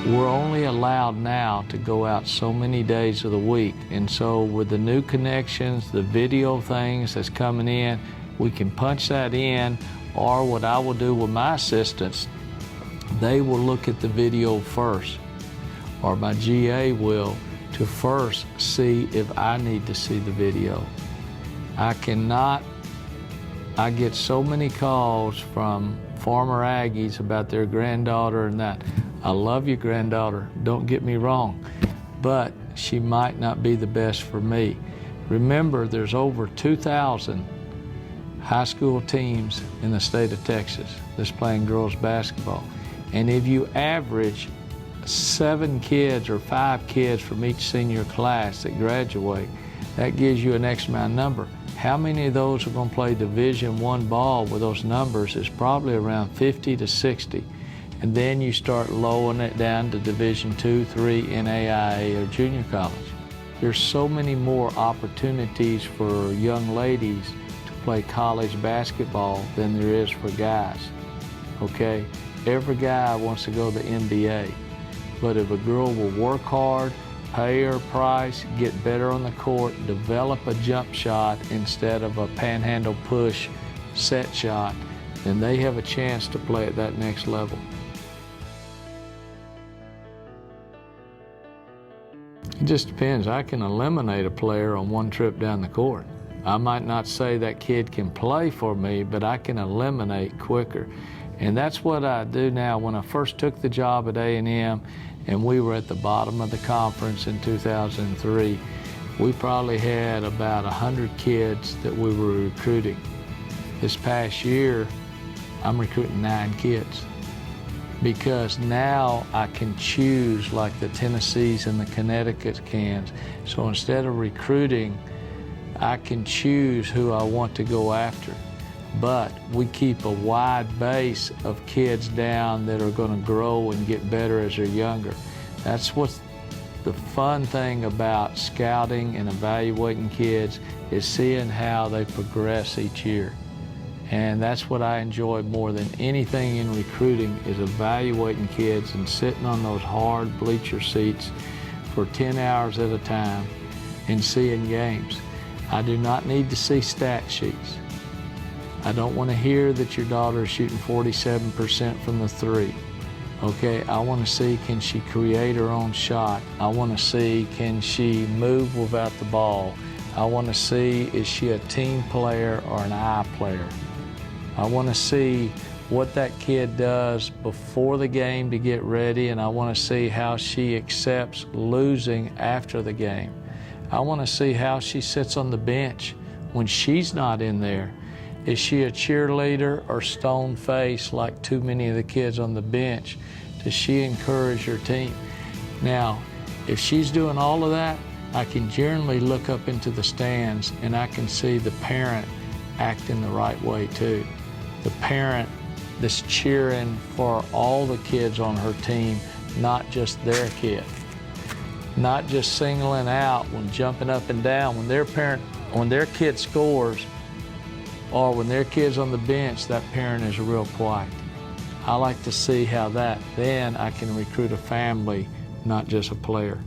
We're only allowed now to go out so many days of the week, and so with the new connections, the video things that's coming in, we can punch that in, or what I will do with my assistants, they will look at the video first, or my GA will, to first see if I need to see the video. I get so many calls from former Aggies about their granddaughter and that. I love your granddaughter, don't get me wrong, but she might not be the best for me. Remember, there's over 2,000 high school teams in the state of Texas that's playing girls basketball. And if you average 7 kids or 5 kids from each senior class that graduate, that gives you an X amount number. How many of those are going to play Division I ball with those numbers is probably around 50 to 60. And then you start lowering it down to Division II, III, NAIA, or junior college. There's so many more opportunities for young ladies to play college basketball than there is for guys, okay? Every guy wants to go to the NBA, but if a girl will work hard, pay her price, get better on the court, develop a jump shot instead of a panhandle push set shot, then they have a chance to play at that next level. It just depends. I can eliminate a player on one trip down the court. I might not say that kid can play for me, but I can eliminate quicker. And that's what I do now. When I first took the job at A&M and we were at the bottom of the conference in 2003, we probably had about 100 kids that we were recruiting. This past year, I'm recruiting 9 kids, because now I can choose like the Tennessees and the Connecticut's can. So instead of recruiting, I can choose who I want to go after. But we keep a wide base of kids down that are going to grow and get better as they're younger. That's what's the fun thing about scouting and evaluating kids, is seeing how they progress each year. And that's what I enjoy more than anything in recruiting, is evaluating kids and sitting on those hard bleacher seats for 10 hours at a time and seeing games. I do not need to see stat sheets. I don't want to hear that your daughter is shooting 47% from the 3. Okay, I want to see, can she create her own shot? I want to see, can she move without the ball? I want to see, is she a team player or an eye player? I want to see what that kid does before the game to get ready, and I want to see how she accepts losing after the game. I want to see how she sits on the bench when she's not in there. Is she a cheerleader or stone-faced like too many of the kids on the bench? Does she encourage her team? Now, if she's doing all of that, I can generally look up into the stands and I can see the parent acting the right way too. The parent that's cheering for all the kids on her team, not just their kid. Not just singling out when jumping up and down. When their kid scores, or when their kid's on the bench, that parent is real quiet. I like to see how then I can recruit a family, not just a player.